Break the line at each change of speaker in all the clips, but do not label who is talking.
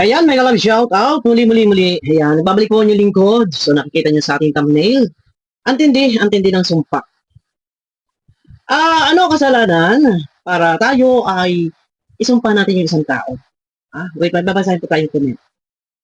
Ayan, may love shout out. Muli. Ayan, nagbabalik po yung lingkod. So, nakikita niyo sa ating thumbnail. Antindi ng sumpa. Ano kasalanan para tayo ay isumpa natin yung isang tao? Wait, magbabasahin po tayong comment.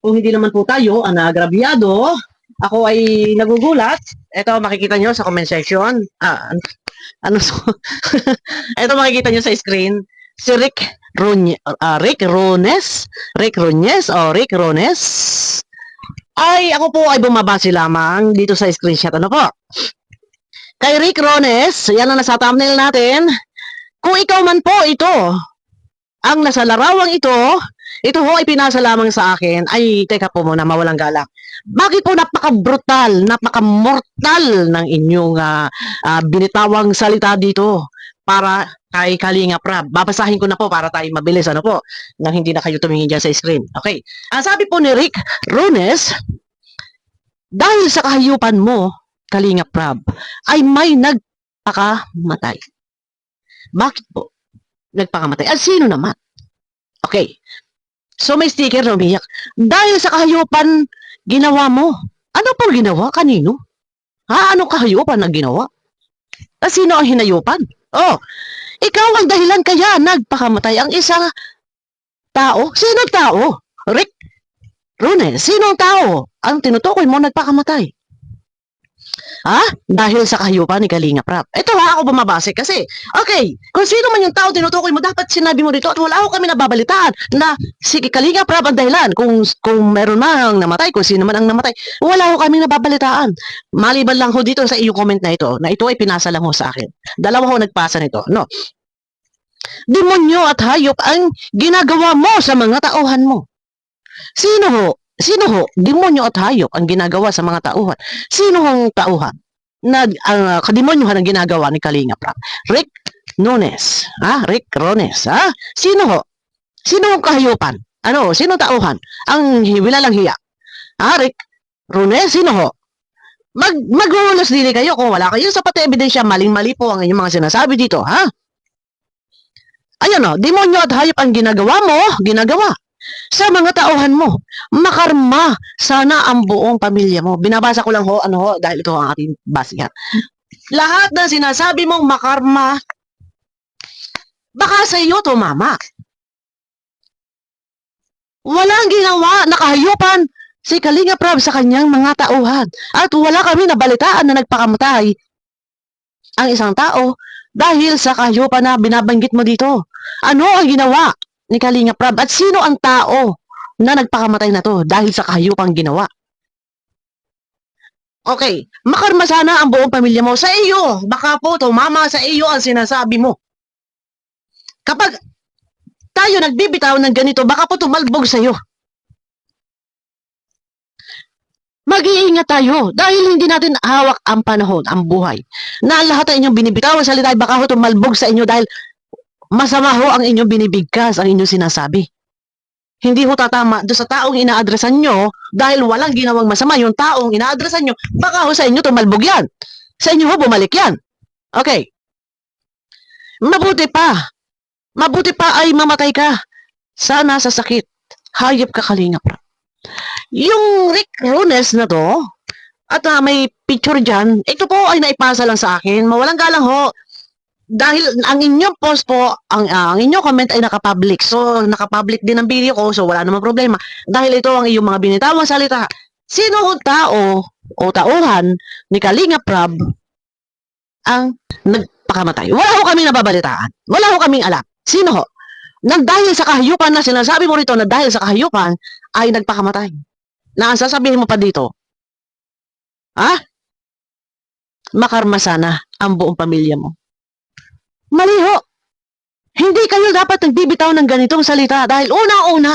Kung hindi naman po tayo ang naagrabyado, ako ay nagugulat. Ito, makikita nyo sa comment section. Ano so? Ito makikita nyo sa screen. Si Rick Rones. Ay, ako po ay bumabase lamang dito sa screenshot. Ano po? Kay Rick Rones, yan ang nasa thumbnail natin. Kung ikaw man po ito, ang nasa larawang ito ho ay pinasa lamang sa akin. Ay, teka po muna, mawalang galak. Bakit po napaka-brutal, napaka-mortal ng inyong binitawang salita dito para kay Kalinga Prab? Babasahin ko na po para tayo mabilis, ano po, nang hindi na kayo tumingin dyan sa screen. Okay. Ang sabi po ni Rick Rones, dahil sa kahayupan mo, Kalinga Prab, ay may nagpakamatay. Bakit po nagpakamatay? At sino naman? Okay. So may sticker na umiyak. Dahil sa kahayupan ginawa mo. Ano pong ginawa? Kanino? Anong kahayupan ang ginawa? At sino ang hinayupan? Oh, ikaw ang dahilan kaya nagpakamatay ang isang tao. Sino ang tao? Rick Rones, sino ang tao? Ang tinutukoy mo nagpakamatay. Dahil sa kahayupan ni Kalinga Prab. Ito ako bumabase kasi, okay, kung sino man yung tao tinutukoy mo, dapat sinabi mo dito at wala ako kami nababalitaan na si Kalinga Prab ang dahilan. Kung meron man ang namatay, kung sino man ang namatay, wala ako kami nababalitaan. Maliban lang ho dito sa iyong comment na ito ay pinasa lang ho sa akin. Dalawa ho nagpasa nito, no? Demonyo at hayop ang ginagawa mo sa mga tauhan mo. Sino ho? Demonyo at hayop ang ginagawa sa mga tauhan. Sino ang tauhan? Ang kademonyohan ang ginagawa ni Kalinga Prab. Rick Rones. Rick Rones. Sino ho? Sino ang kahayupan? Sino tauhan? Ang wilalang hiya. Rick Rones, sino ho? Maghuhulos dili kayo kung wala kayong sapat na ebidensya, maling-mali po ang inyong mga sinasabi dito, Ayun demonyo at hayop ang ginagawa sa mga tauhan mo. Makarma sana ang buong pamilya mo. Binabasa ko lang dahil ito ang ating basihan. Lahat na sinasabi mong makarma, baka sa iyo tumama. Walang ginawa, nakahayupan si Kalinga Prab sa kanyang mga tauhan. At wala kami nabalitaan na nagpakamatay ang isang tao dahil sa kahayupan na binabanggit mo dito. Ano ang ginawa ni Kalinga Prab? At sino ang tao na nagpakamatay na to dahil sa kahayupang ginawa? Okay, makarma sana ang buong pamilya mo. Sa iyo, baka po tumama sa iyo ang sinasabi mo. Kapag tayo nagbibitaw ng ganito, baka po tumalbog sa iyo. Mag-iingat tayo dahil hindi natin hawak ang panahon, ang buhay. Na lahat ng inyong binibitaw ang salita, baka ho tumalbog sa inyo dahil masama ho ang inyong binibigkas, ang inyong sinasabi. Hindi ho tatama doon sa taong ina-addressan nyo dahil walang ginawang masama yung taong ina-addressan nyo, baka ho sa inyo tumalbog yan. Sa inyo ho bumalik yan. Okay. Mabuti pa ay mamatay ka. Sana sa sakit. Hayop ka, Kalinga Prab. Yung Rick Rones na to, at may picture dyan, ito po ay naipasa lang sa akin. Mawalang galang ho. Dahil ang inyong post po, ang inyong comment ay nakapublic. So, nakapublic din ang video ko, so wala namang problema. Dahil ito ang iyong mga binitawang salita. Sino ang tao o tauhan ni Kalinga Prab ang nagpakamatay? Wala ho kami nababalitaan. Wala ho kaming alam. Sino ho? Dahil sa kahayupan na sinasabi mo rito na dahil sa kahayupan ay nagpakamatay. Na ang sasabihin mo pa dito, makarma sana ang buong pamilya mo. Mali ho. Hindi kayo dapat nagbibitaw ng ganitong salita dahil una-una,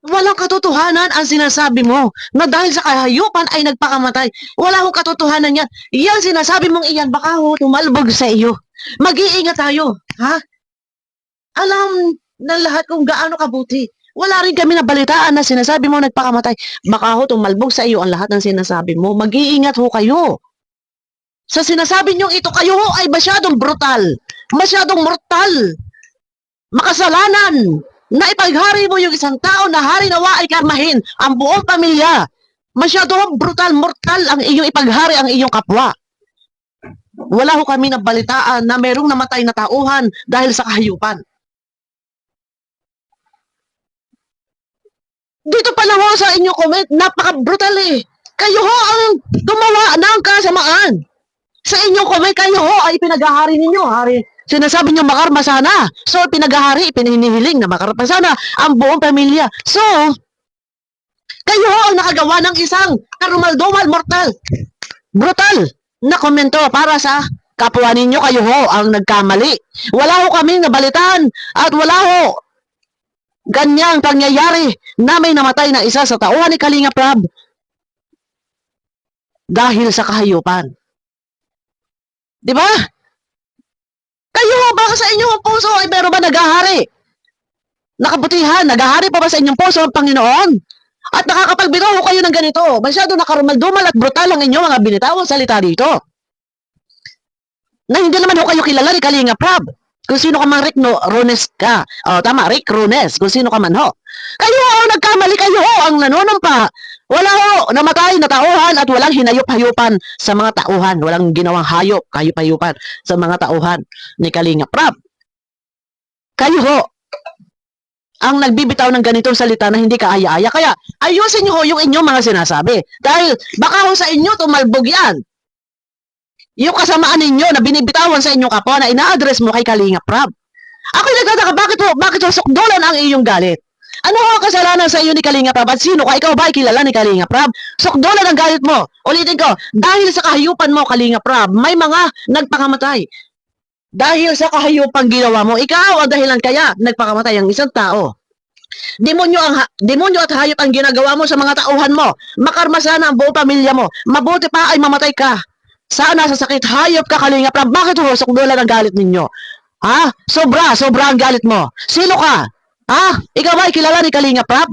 walang katotohanan ang sinasabi mo na dahil sa kahayupan ay nagpakamatay. Wala hong katotohanan yan. Yan sinasabi mong iyan, baka ho tumalbog sa iyo. Mag-iingat tayo. Alam ng lahat kung gaano kabuti. Wala rin kami nabalitaan na sinasabi mo nagpakamatay. Baka ho tumalbog sa iyo ang lahat ng sinasabi mo. Mag-iingat ho kayo. Sa sinasabi nyo ito, kayo ho ay masyadong brutal. Masyadong mortal. Makasalanan. na ipaghari mo yung isang tao na hari nawa ay karmahin ang buong pamilya. Masyado brutal, mortal ang iyong ipaghari ang iyong kapwa. Wala ho kami nabalitaan na merong namatay na tauhan dahil sa kahayupan. Dito pa lang ho sa inyong comment, napaka-brutal eh. Kayo ho ang gumawa ng kasamaan. Sa inyong comment, kayo ho ay pinaghahari ninyo. Hari, sinasabi nyo makarma sana. So, pinaghahari, pininihiling na makarma sana ang buong pamilya. So, kayo ho ang nakagawa ng isang karumaldumal, mortal, brutal na komento para sa kapwa ninyo. Kayo ho ang nagkamali. Wala ho kaming nabalitaan at wala ho ganyang pangyayari na may namatay na isa sa tauhan ni Kalinga Prab dahil sa kahayupan. Di ba? Kayo ho ba sa inyong puso ay meron ba naghahari? Nakabutihan, naghahari pa ba sa inyong puso ang Panginoon? At nakakapagbitaw ho kayo ng ganito. Masyado nakarumaldumal at brutal ang inyong mga binitawang salita dito. Na hindi naman ho kayo kilala ni Kalinga Prab. Kung sino ka man Rick Rones ka. O, tama, Rick Rones. Kung sino ka man ho. Kayo ho, nagkamali kayo ho, ang nanunumpa. Wala ho, namatay na tauhan at walang hinayop-hayupan sa mga tauhan. Walang ginawang hayop, hayop-hayupan sa mga tauhan ni Kalinga Prab. Kayo ho, ang nagbibitaw ng ganitong salita na hindi kaaya-aya. Kaya, ayusin nyo ho yung inyong mga sinasabi. Dahil, baka ho sa inyo tumalbog yan. Yung kasamaan ninyo na binibitawan sa inyong kapwa na ina-address mo kay Kalinga Prab. Ako'y nagtataka, bakit ho sukdulan ang iyong galit? Ano ho ang kasalanan sa iyo ni Kalinga Prab? At sino ka? Ikaw ba ay kilala ni Kalinga Prab? Sukdulan ang galit mo. Ulitin ko, dahil sa kahayupan mo, Kalinga Prab, may mga nagpakamatay. Dahil sa kahayupang ginawa mo, ikaw ang dahilan kaya nagpakamatay ang isang tao. Demonyo at hayop ang ginagawa mo sa mga tauhan mo. Makarma sana ang buong pamilya mo. Mabuti pa ay mamatay ka. Sana sa sakit, hayop ka, Kalinga Prab. Bakit ho sukdulan ang galit ninyo? Ha? Sobra ang galit mo. Sino ka? Ha? Ikaw ba ay kilala ni Kalinga Prab?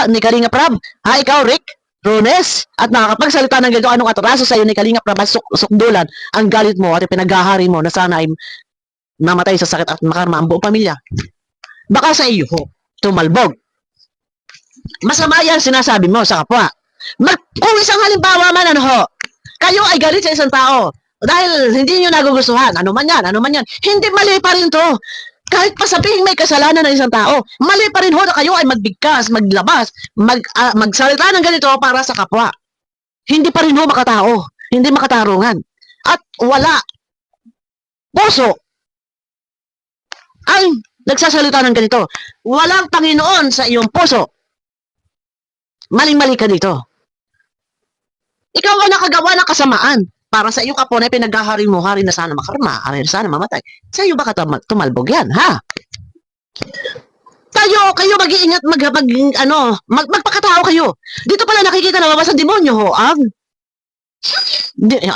Ni Kalinga Prab? Ha? Ikaw, Rick Rones? At nakakapagsalita ng ganito, anong atraso sa iyo ni Kalinga Prab? Sukdulan ang galit mo at pinaghahari mo na sana ay namatay sa sakit at makarma ang buong pamilya. Baka sa iyo ho, tumalbog. Masama yan sinasabi mo sa kapwa. Kung isang halimbawa man, ano ho, kayo ay galit sa isang tao dahil hindi nyo nagugustuhan. Ano man yan. Hindi, mali pa rin to. Kahit pa sabihin may kasalanan ng isang tao, mali pa rin ho na kayo ay magbigkas, maglabas, magsalita ng ganito para sa kapwa. Hindi pa rin ho makatao. Hindi makatarungan. At wala puso ang nagsasalita ng ganito. Walang Panginoon sa iyong puso. Maling-mali ka dito. Ikaw ang nakagawa ng kasamaan para sa iyong kapwa na pinaghahari mo, hari na sana makarma, hari na sana mamatay. Sa iyo ba tumalbog yan, ha? Kayo mag-iingat, magpakatao kayo. Dito pala nakikita na mabasa demonyo ho, ano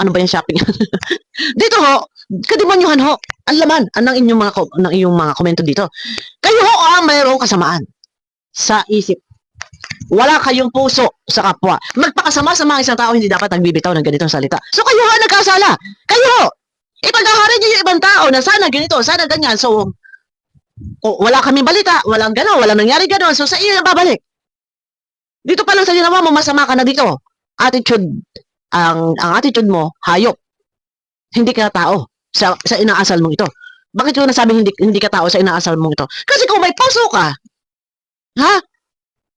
ba yung shopping? Dito ho, kademonyohan ho, ang laman, ng inyong mga komento dito. Kayo ho, mayroong kasamaan sa isip. Wala kayong puso sa kapwa. Magpakasama sa mga isang tao, hindi dapat nagbibitaw ng ganitong salita. So kayo ha, nagkasala. Kayo, ipagkahari niyo yung ibang tao na sana ganito, sana ganyan. So, wala kami balita, walang gano'n, walang nangyari gano'n. So sa iyo yung babalik. Dito pa lang sa ginawa mo, masama ka na dito. Attitude, ang attitude mo, hayop. Hindi ka tao sa inaasal mong ito. Bakit ko nasabing hindi ka tao sa inaasal mong ito? Kasi kung may puso ka, ha?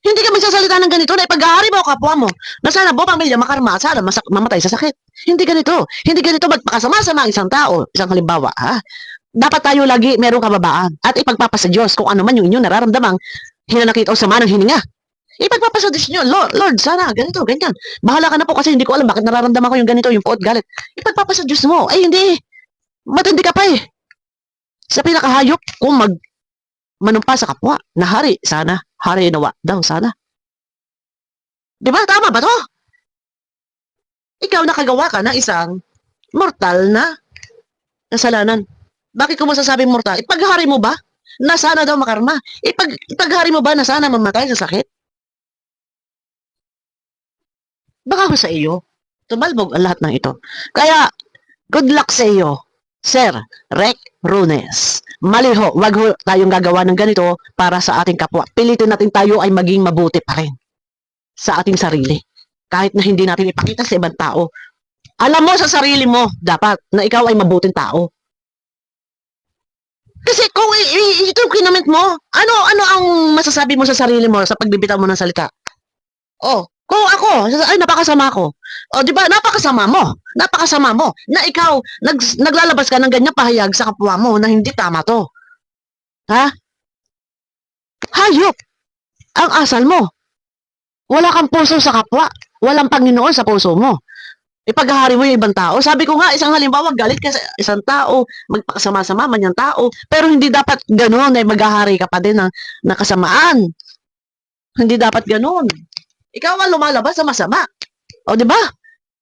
Hindi ka magsasalita ng ganito na ipaghahari mo kapwa mo na sana buong pamilya makarma at sana mamatay sa sakit. Hindi ganito. Hindi ganito magpakasama sa mga isang tao. Isang halimbawa, ha? Dapat tayo lagi merong kababaan at ipagpapasa Diyos kung ano man yung inyong nararamdamang hinanakit o sama ng hininga. Ipagpapasa Diyos nyo, Lord, sana, ganito, ganyan. Bahala ka na po kasi hindi ko alam bakit nararamdaman ko yung ganito, yung puot, galit. Ipagpapasa Diyos mo. Ay, hindi. Matindi ka pa eh. Sa pinakahayop, kung manumpa sa kapwa, na hari, sana, hari nawa daw, sana. Diba? Tama ba to? Ikaw nakagawa ka ng isang mortal na kasalanan. Bakit ko masasabing mortal? Ipaghari mo ba na sana daw makarma? Ipaghari mo ba na sana mamatay sa sakit? Baka ko sa iyo, tumalbog ang lahat ng ito. Kaya, good luck sa iyo. Sir Rec Runes. Mali ho, wag ho tayong gagawa ng ganito para sa ating kapwa. Pilitin natin tayo ay maging mabuti pa rin sa ating sarili. Kahit na hindi natin ipakita sa ibang tao. Alam mo sa sarili mo, dapat, na ikaw ay mabuting tao. Kasi kung ito yung kinamit mo, ano ang masasabi mo sa sarili mo sa pagbibitaw mo ng salita? Oh, kung ako, ay napakasama ko. Oh, di ba? Napakasama mo. Napakasama mo na ikaw naglalabas ka ng ganyan pahayag sa kapwa mo na hindi tama to. Ha? Hayop. Ang asal mo. Wala kang puso sa kapwa. Walang Panginoon sa puso mo. Ipaghahari mo yung ibang tao. Sabi ko nga, isang halimbawa, galit ka sa isang tao, magpakasama-sama man yung tao, pero hindi dapat gano'n ay maghahari ka pa din ng kasamaan. Hindi dapat gano'n. Ikaw ang lumalabas sa masama. O, di ba?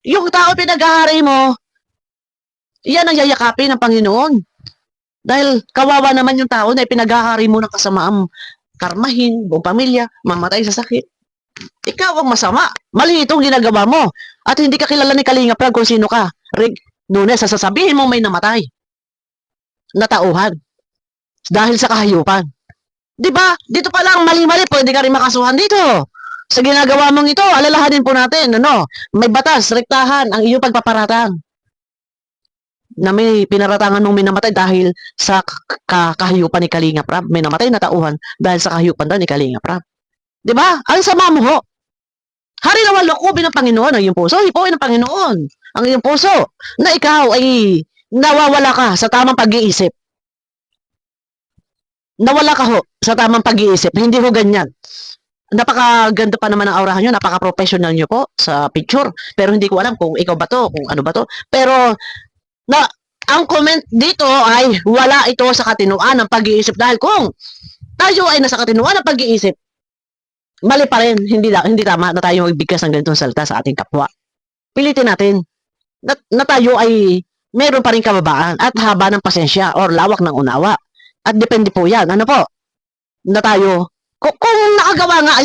Yung tao pinaghahari mo, yan ang yayakapin ng Panginoon. Dahil kawawa naman yung tao na ipinaghahari mo ng kasamaang karmahin, buong pamilya, mamatay sa sakit. Ikaw ang masama. Mali itong ginagawa mo. At hindi ka kilala ni Kalinga Prab kung sino ka. Rick Nunes, sasabihin mo may namatay. Natauhan. Dahil sa kahayupan. Di ba? Dito pa lang mali-mali. Pwede ka rin makasuhan dito. Sa ginagawa mong ito, alalahanin po natin. May batas, rektahan ang iyong pagpaparatang. Na may pinaratangan mong may namatay dahil sa kahayupan ni Kalinga Prab. May namatay na tauhan dahil sa kahayupan daw ni Kalinga Prab. Di ba? Ang sama mo ho. Hari na walokobin ng Panginoon ang iyong puso. Hipuin ng Panginoon ang iyong puso na ikaw ay nawawala ka sa tamang pag-iisip. Nawala ka ho sa tamang pag-iisip. Hindi ho ganyan. Napakaganda pa naman ang aurahan nyo. Napaka-professional nyo po sa picture. Pero hindi ko alam kung ikaw ba to, kung ano ba to. Pero ang comment dito ay wala ito sa katinuan ng pag-iisip. Dahil kung tayo ay nasa katinuan ng pag-iisip, mali pa rin, hindi tama na tayo magbigkas ng ganitong salita sa ating kapwa. Pilitin natin na tayo ay meron pa rin kababaan at haba ng pasensya or lawak ng unawa. At depende po yan. Ano po? Na tayo, kung nakagawa nga,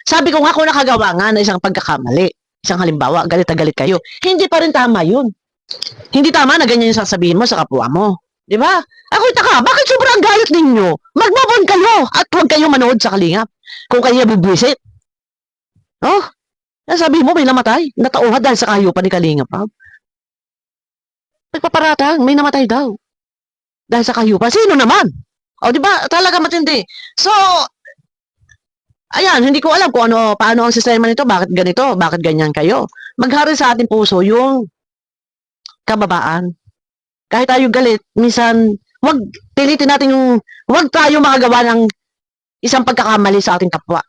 sabi ko nga kung nakagawa nga na isang pagkakamali, isang halimbawa, galit na galit kayo, hindi pa rin tama yun. Hindi tama na ganyan yung sasabihin mo sa kapwa mo. Di ba? Ako'y taka, bakit sobrang galit ninyo? Magbabon kayo at huwag kayong manood sa Kalingap. Kung kayo bubwisit. Oh, sabi mo may namatay. Natauhan dahil sa kahayupan ni Kalingap. Nagpaparatang, may namatay daw. Dahil sa kahayupan. Sino naman? O, di ba? Talaga matindi. So, ayan, hindi ko alam kung paano ang sistema nito, bakit ganito, bakit ganyan kayo. Maghari sa ating puso yung kababaan. Kahit tayo galit, minsan, pilitin natin wag tayo makagawa ng isang pagkakamali sa ating kapwa.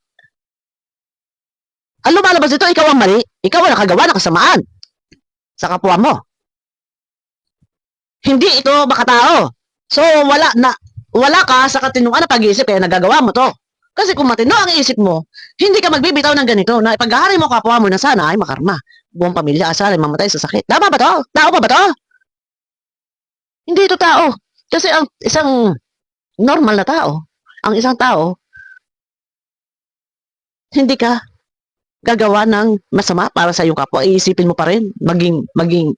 Ang lumalabas dito, ikaw ang mali. Ikaw ang nakagawa ng kasamaan sa kapwa mo. Hindi ito makatao. So, wala ka sa katinuan na pag-iisip kaya nagagawa mo to. Kasi kung matino ang isip mo, hindi ka magbibitaw ng ganito na ipag-ahari mo kapwa mo na sana ay makarma. Buong pamilya asal ay mamatay sa sakit. Tama ba to? Tao pa ba to? Hindi ito tao. Kasi ang isang normal na tao, ang isang tao, hindi ka gagawa ng masama para sa iyong kapwa. Iisipin mo pa rin, maging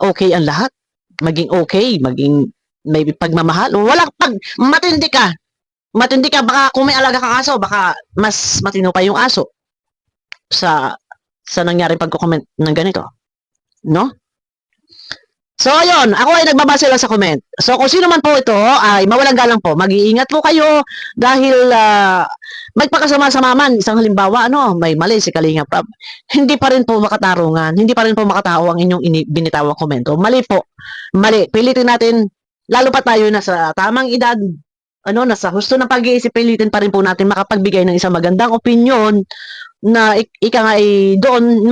okay ang lahat. Maging okay, maging may pagmamahal. Matindi ka. Matindi ka, baka kung may alaga kang aso, baka mas matino pa yung aso sa nangyaring pagko-comment ng ganito. No? So, ayun, ako ay nagbabase lang sa comment. So, kung sino man po ito, ay mawalang galang po. Mag-iingat po kayo dahil magpakasama-sama man. Isang halimbawa, may mali si Kalinga Prab. Hindi pa rin po makatarungan. Hindi pa rin po makatao ang inyong binitawang komento. Mali po. Mali. Pilitin natin, lalo pa tayo nasa tamang edad, nasa husto ng pag-iisip, pilitin pa rin po natin makapagbigay ng isang magandang opinion na ika nga ay doon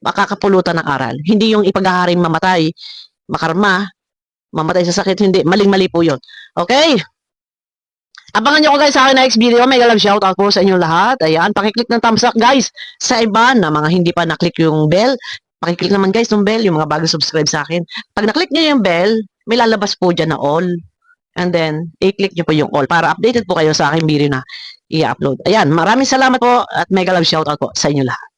makakapulutan ng aral. Hindi yung ipaghaharing mamatay, makarma, mamatay sa sakit, hindi. Maling-mali po yun. Okay? Abangan nyo ko guys sa akin na next video. Mega love shoutout po sa inyo lahat. Ayan, pakiclick ng thumbs up guys. Sa iba na mga hindi pa naklik yung bell, pakiclick naman guys ng bell, yung mga bago subscribe sa akin. Pag naklik nyo yung bell, may lalabas po dyan na all. And then, i-click nyo po yung all para updated po kayo sa aking video na i-upload. Ayan, maraming salamat po at mega love shoutout po sa inyo lahat.